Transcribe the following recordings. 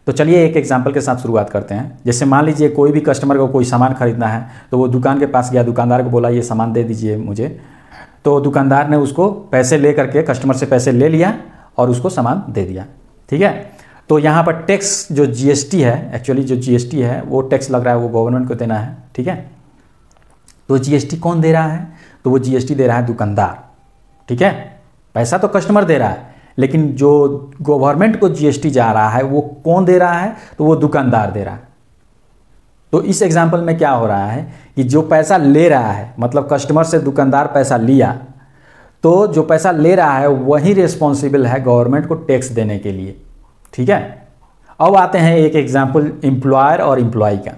तो चलिए एक एग्जांपल के साथ शुरुआत करते हैं। जैसे मान लीजिए कोई भी कस्टमर को कोई सामान खरीदना है, तो वो दुकान के पास गया, दुकानदार को बोला ये सामान दे दीजिए मुझे। तो दुकानदार ने उसको पैसे ले करके कस्टमर से पैसे ले लिया और उसको सामान दे दिया, ठीक है। तो यहाँ पर टैक्स जो जीएसटी है, एक्चुअली जो जीएसटी है वो टैक्स लग रहा है, वो गवर्नमेंट को देना है, ठीक है। तो जीएसटी कौन दे रहा है? तो वो जीएसटी दे रहा है दुकानदार, ठीक है। पैसा तो कस्टमर दे रहा है, लेकिन जो गवर्नमेंट को जीएसटी जा रहा है वो कौन दे रहा है? तो वो दुकानदार दे रहा है। तो इस एग्जाम्पल में क्या हो रहा है कि जो पैसा ले रहा है, मतलब कस्टमर से दुकानदार पैसा लिया, तो जो पैसा ले रहा है वही रिस्पॉन्सिबल है गवर्नमेंट को टैक्स देने के लिए, ठीक है। अब आते हैं एक एग्जाम्पल एम्प्लॉयर और एम्प्लॉय का।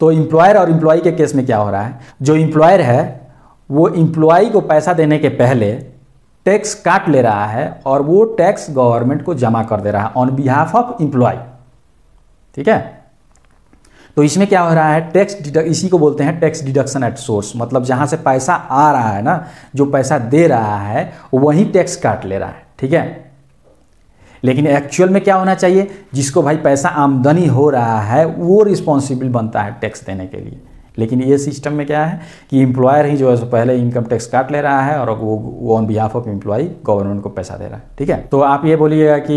तो एम्प्लॉयर और एम्प्लॉय के केस में क्या हो रहा है, जो एम्प्लॉयर है वो एम्प्लॉय को पैसा देने के पहले टैक्स काट ले रहा है और वो टैक्स गवर्नमेंट को जमा कर दे रहा है ऑन बिहाफ ऑफ एम्प्लॉय, ठीक है। तो इसमें क्या हो रहा है, टैक्स इसी को बोलते हैं टैक्स डिडक्शन एट सोर्स, मतलब जहां से पैसा आ रहा है ना, जो पैसा दे रहा है वही टैक्स काट ले रहा है, ठीक है। लेकिन एक्चुअल में क्या होना चाहिए, जिसको भाई पैसा आमदनी हो रहा है वो रिस्पॉन्सिबल बनता है टैक्स देने के लिए। लेकिन ये सिस्टम में क्या है कि एम्प्लॉयर ही जो है पहले इनकम टैक्स काट ले रहा है और वो on behalf of employ government को पैसा दे रहा है, ठीक है। तो आप ये बोलिएगा कि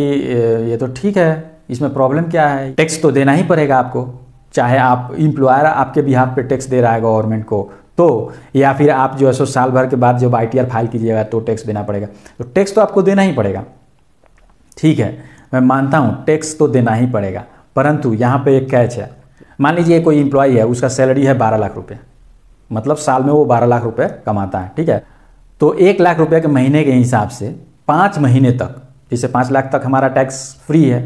ये तो ठीक है, इसमें प्रॉब्लम क्या है? टैक्स तो देना ही पड़ेगा आपको, चाहे आप एम्प्लॉयर आपके बिहाफ पे टैक्स दे रहा है गवर्नमेंट को, तो या फिर आप जो है सो साल भर के बाद जब ITR फाइल कीजिएगा तो टैक्स देना पड़ेगा। तो टैक्स तो आपको देना ही पड़ेगा, ठीक है, मैं मानता हूँ टैक्स तो देना ही पड़ेगा, परंतु यहाँ पे एक कैच है। मान लीजिए कोई एम्प्लॉय है, उसका सैलरी है 12 लाख रुपये, मतलब साल में वो 12 लाख रुपये कमाता है, ठीक है। तो 1 लाख रुपये के महीने के हिसाब से 5 महीने तक, जैसे 5 लाख तक हमारा टैक्स फ्री है,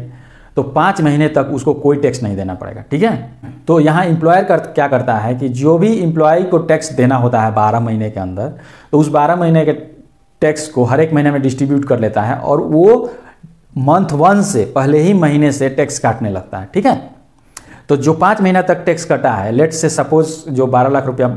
तो 5 महीने तक उसको कोई टैक्स नहीं देना पड़ेगा, ठीक है। तो यहाँ एम्प्लॉयर क्या करता है कि जो भी एम्प्लॉय को टैक्स देना होता है 12 महीने के अंदर, तो उस 12 महीने के टैक्स को हर एक महीने में डिस्ट्रीब्यूट कर लेता है और वो मंथ 1 से पहले ही महीने से टैक्स काटने लगता है, ठीक है। तो जो 5 महीना तक टैक्स कटा है, लेट से सपोज जो 12 लाख रुपया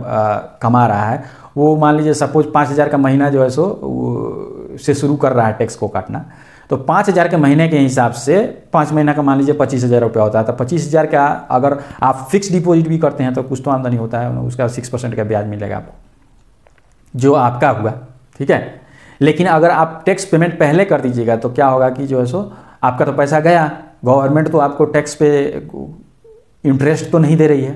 कमा रहा है, वो मान लीजिए सपोज 5,000 का महीना जो है सो से शुरू कर रहा है टैक्स को काटना। तो 5,000 के महीने के हिसाब से 5 महीना का मान लीजिए 25,000 रुपया होता है। तो 25,000 का अगर आप फिक्स डिपॉजिट भी करते हैं तो कुछ तो आमदनी होता है, उसका 6% का ब्याज मिलेगा आपको, जो आपका हुआ, ठीक है। लेकिन अगर आप टैक्स पेमेंट पहले कर दीजिएगा तो क्या होगा कि जो है सो आपका तो पैसा गया, गवर्नमेंट तो आपको टैक्स पे इंटरेस्ट तो नहीं दे रही है,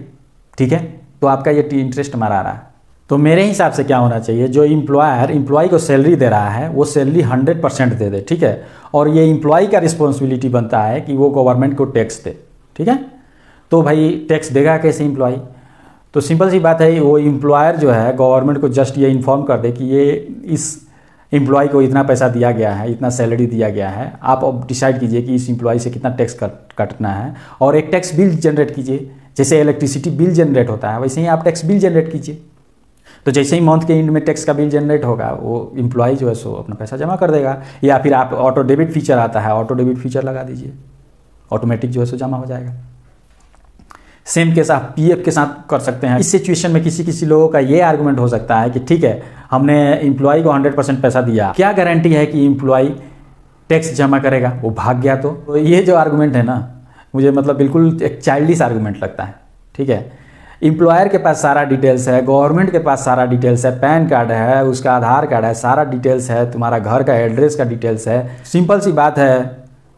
ठीक है, तो आपका ये इंटरेस्ट मारा रहा है। तो मेरे हिसाब से क्या होना चाहिए, जो एम्प्लॉयर एम्प्लॉय को सैलरी दे रहा है वो सैलरी 100% दे दे, ठीक है। और ये एम्प्लॉय का रिस्पॉन्सिबिलिटी बनता है कि वो गवर्नमेंट को टैक्स दे, ठीक है। तो भाई टैक्स देगा कैसे एम्प्लॉय? तो सिंपल सी बात है, वो एम्प्लॉयर जो है गवर्नमेंट को जस्ट ये इन्फॉर्म कर दे कि ये इस एम्प्लॉय को इतना पैसा दिया गया है, इतना सैलरी दिया गया है, आप अब डिसाइड कीजिए कि इस एम्प्लॉय से कितना टैक्स कटना है और एक टैक्स बिल जनरेट कीजिए। जैसे इलेक्ट्रिसिटी बिल जनरेट होता है वैसे ही आप टैक्स बिल जनरेट कीजिए। तो जैसे ही मंथ के एंड में टैक्स का बिल जनरेट होगा, वो एम्प्लॉय जो है सो अपना पैसा जमा कर देगा। या फिर आप ऑटो डेबिट फीचर आता है, ऑटो डेबिट फीचर लगा दीजिए, ऑटोमेटिक जो है सो जमा हो जाएगा। सेम केस आप PF के साथ कर सकते हैं। इस सिचुएशन में किसी लोगों का ये आर्गुमेंट हो सकता है कि ठीक है, हमने एम्प्लॉय को 100% पैसा दिया, क्या गारंटी है कि एम्प्लॉय टैक्स जमा करेगा, वो भाग गया तो ये जो आर्गुमेंट है ना, मुझे मतलब बिल्कुल एक चाइल्डिश आर्गुमेंट लगता है, ठीक है। एम्प्लॉयर के पास सारा डिटेल्स है, गवर्नमेंट के पास सारा डिटेल्स है, पैन कार्ड है, उसका आधार कार्ड है, सारा डिटेल्स है, तुम्हारा घर का एड्रेस का डिटेल्स है। सिंपल सी बात है,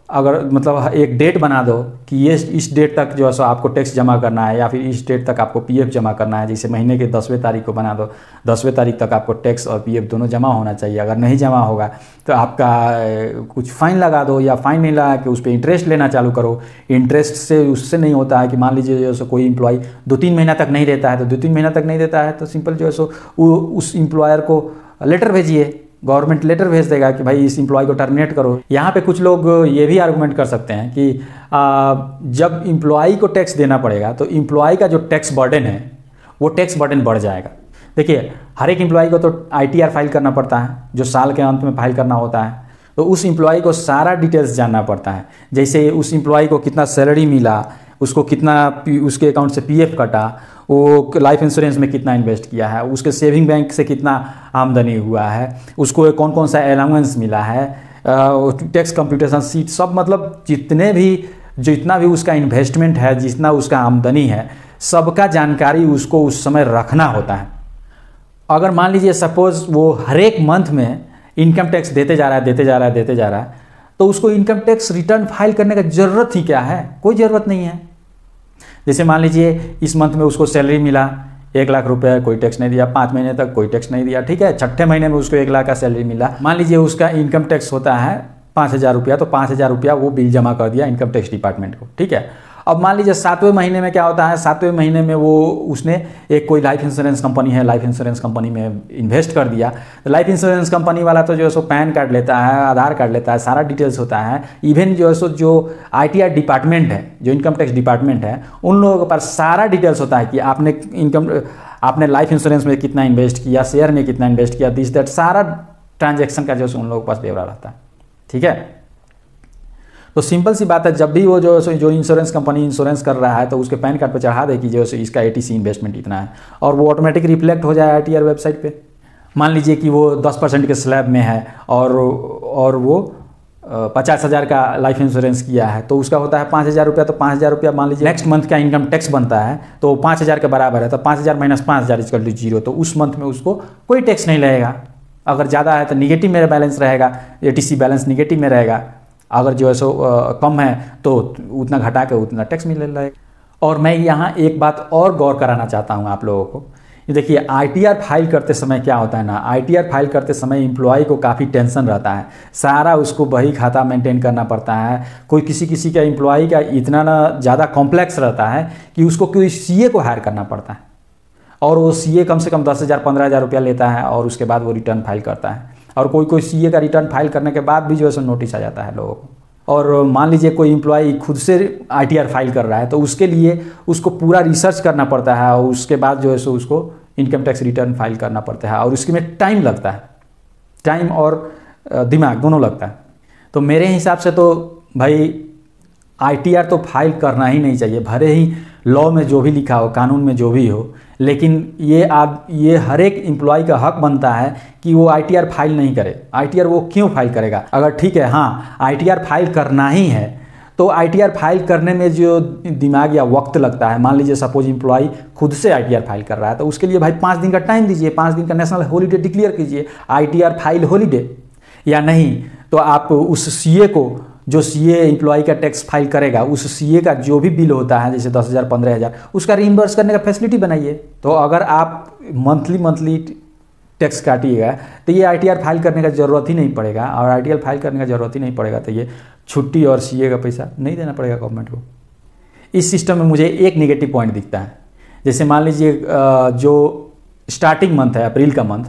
अगर मतलब एक डेट बना दो कि ये इस डेट तक जो है सो आपको टैक्स जमा करना है, या फिर इस डेट तक आपको PF जमा करना है। जैसे महीने के 10वें तारीख को बना दो, 10वें तारीख तक आपको टैक्स और PF दोनों जमा होना चाहिए। अगर नहीं जमा होगा तो आपका कुछ फ़ाइन लगा दो, या फ़ाइन नहीं लगा कि उस पर इंटरेस्ट लेना चालू करो। इंटरेस्ट से उससे नहीं होता है कि मान लीजिए जो है सो कोई एम्प्लॉय 2-3 महीना तक नहीं देता है, तो 2-3 महीना तक नहीं देता है तो सिंपल जो है सो उस एम्प्लॉयर को लेटर भेजिए, गवर्नमेंट लेटर भेज देगा कि भाई इस एम्प्लॉय को टर्मिनेट करो। यहाँ पे कुछ लोग ये भी आर्गुमेंट कर सकते हैं कि जब एम्प्लॉय को टैक्स देना पड़ेगा तो एम्प्लॉय का जो टैक्स बर्डन है वो टैक्स बर्डन बढ़ जाएगा। देखिए, हर एक एम्प्लॉय को तो ITR फाइल करना पड़ता है, जो साल के अंत में फाइल करना होता है। तो उस एम्प्लॉय को सारा डिटेल्स जानना पड़ता है, जैसे उस एम्प्लॉय को कितना सैलरी मिला, उसको कितना उसके अकाउंट से PF कटा, वो लाइफ इंश्योरेंस में कितना इन्वेस्ट किया है, उसके सेविंग बैंक से कितना आमदनी हुआ है, उसको कौन कौन सा अलाउंस मिला है, टैक्स कंप्यूटेशन सीट, सब मतलब जितने भी जितना भी उसका इन्वेस्टमेंट है, जितना उसका आमदनी है, सबका जानकारी उसको उस समय रखना होता है। अगर मान लीजिए सपोज वो हर एक मंथ में इनकम टैक्स देते जा रहा है, तो उसको इनकम टैक्स रिटर्न फाइल करने का ज़रूरत ही क्या है? कोई ज़रूरत नहीं है। जैसे मान लीजिए इस मंथ में उसको सैलरी मिला 1 लाख रुपए, कोई टैक्स नहीं दिया, 5 महीने तक कोई टैक्स नहीं दिया, ठीक है। छठे महीने में उसको 1 लाख का सैलरी मिला, मान लीजिए उसका इनकम टैक्स होता है 5,000 रुपया, तो 5,000 रुपया वो बिल जमा कर दिया इनकम टैक्स डिपार्टमेंट को, ठीक है। अब मान लीजिए 7वें महीने में क्या होता है, 7वें महीने में वो उसने एक कोई लाइफ इंश्योरेंस कंपनी है, लाइफ इंश्योरेंस कंपनी में इन्वेस्ट कर दिया। तो लाइफ इंश्योरेंस कंपनी वाला तो जो है सो पैन कार्ड लेता है, आधार कार्ड लेता है, सारा डिटेल्स होता है। इवन जो है सो जो ITR डिपार्टमेंट है, जो इनकम टैक्स डिपार्टमेंट है, उन लोगों के पास सारा डिटेल्स होता है कि आपने लाइफ इंश्योरेंस में कितना इन्वेस्ट किया, शेयर में कितना इन्वेस्ट किया, दिस दैट, सारा ट्रांजैक्शन का जो है उन लोगों के पास ब्यौरा रहता है, ठीक है। तो सिंपल सी बात है, जब भी वो जो इंश्योरेंस कंपनी इंश्योरेंस कर रहा है तो उसके पैन कार्ड पर चढ़ा दे कि जो इसका ATC इन्वेस्टमेंट इतना है, और वो ऑटोमेटिक रिफ्लेक्ट हो जाए ITR वेबसाइट पे। मान लीजिए कि वो 10% के स्लैब में है और वो 50,000 का लाइफ इंश्योरेंस किया है, तो उसका होता है 5,000 रुपया। तो 5,000 रुपया मान लीजिए नेक्स्ट मंथ का इनकम टैक्स बनता है, तो 5,000 के बराबर है, तो 5,000 माइनस 5,000 इक्वल टू 0। तो उस मंथ में उसको कोई टैक्स नहीं लगेगा। अगर ज़्यादा है तो निगेटिव में बैलेंस रहेगा, ATC बैलेंस निगेटिव में रहेगा। अगर जो है सो कम है तो उतना घटा के उतना टैक्स मिल रहा है। और मैं यहाँ एक बात और गौर कराना चाहता हूँ आप लोगों को। ये देखिए, ITR फाइल करते समय क्या होता है ना, ITR फाइल करते समय एम्प्लॉय को काफ़ी टेंशन रहता है, सारा उसको बही खाता मेंटेन करना पड़ता है। कोई किसी का एम्प्लॉय का इतना ना ज़्यादा कॉम्प्लेक्स रहता है कि उसको कोई CA को हायर करना पड़ता है, और वो CA कम से कम 10,000 15,000 रुपया लेता है, और उसके बाद वो रिटर्न फाइल करता है। और कोई CA का रिटर्न फाइल करने के बाद भी जो है सो नोटिस आ जाता है लोगों को। और मान लीजिए कोई एम्प्लॉय खुद से ITR फाइल कर रहा है, तो उसके लिए उसको पूरा रिसर्च करना पड़ता है, और उसके बाद जो है सो उसको इनकम टैक्स रिटर्न फाइल करना पड़ता है, और उसके में टाइम लगता है, टाइम और दिमाग दोनों लगता है। तो मेरे हिसाब से तो भाई ITR तो फाइल करना ही नहीं चाहिए, भले ही लॉ में जो भी लिखा हो, कानून में जो भी हो, लेकिन ये हर एक एम्प्लॉय का हक बनता है कि वो ITR फाइल नहीं करे। ITR वो क्यों फाइल करेगा? अगर ठीक है, हाँ ITR फाइल करना ही है, तो ITR फाइल करने में जो दिमाग या वक्त लगता है, मान लीजिए सपोज एम्प्लॉय खुद से ITR फाइल कर रहा है, तो उसके लिए भाई 5 दिन का टाइम दीजिए, 5 दिन का नेशनल हॉलीडे डिक्लेयर कीजिए, ITR फाइल हॉलीडे। या नहीं तो आप उस CA को, जो CA एम्प्लॉय का टैक्स फाइल करेगा, उस CA का जो भी बिल होता है, जैसे 10,000 15,000, उसका रीइंबर्स करने का फैसिलिटी बनाइए। तो अगर आप मंथली टैक्स काटिएगा तो ये ITR फाइल करने का ज़रूरत ही नहीं पड़ेगा, और ITR फाइल करने का ज़रूरत ही नहीं पड़ेगा तो ये छुट्टी और CA का पैसा नहीं देना पड़ेगा गवर्नमेंट को। इस सिस्टम में मुझे एक नेगेटिव पॉइंट दिखता है। जैसे मान लीजिए जो स्टार्टिंग मंथ है अप्रैल का मंथ,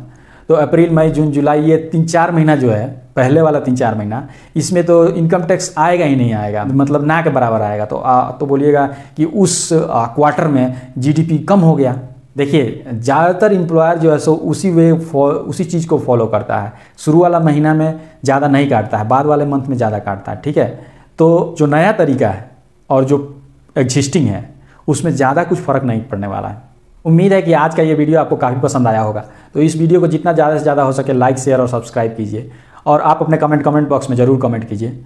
तो अप्रैल मई जून जुलाई ये 3-4 महीना जो है, पहले वाला 3-4 महीना, इसमें तो इनकम टैक्स आएगा ही नहीं आएगा, मतलब ना के बराबर आएगा। तो बोलिएगा कि उस क्वार्टर में GDP कम हो गया। देखिए, ज़्यादातर एम्प्लॉयर जो है सो उसी चीज़ को फॉलो करता है। शुरू वाला महीना में ज़्यादा नहीं काटता है, बाद वाले मंथ में ज़्यादा काटता है, ठीक है। तो जो नया तरीका है और जो एग्जिस्टिंग है उसमें ज़्यादा कुछ फ़र्क नहीं पड़ने वाला है। उम्मीद है कि आज का ये वीडियो आपको काफ़ी पसंद आया होगा। तो इस वीडियो को जितना ज़्यादा से ज़्यादा हो सके लाइक शेयर और सब्सक्राइब कीजिए, और आप अपने कमेंट बॉक्स में ज़रूर कमेंट कीजिए।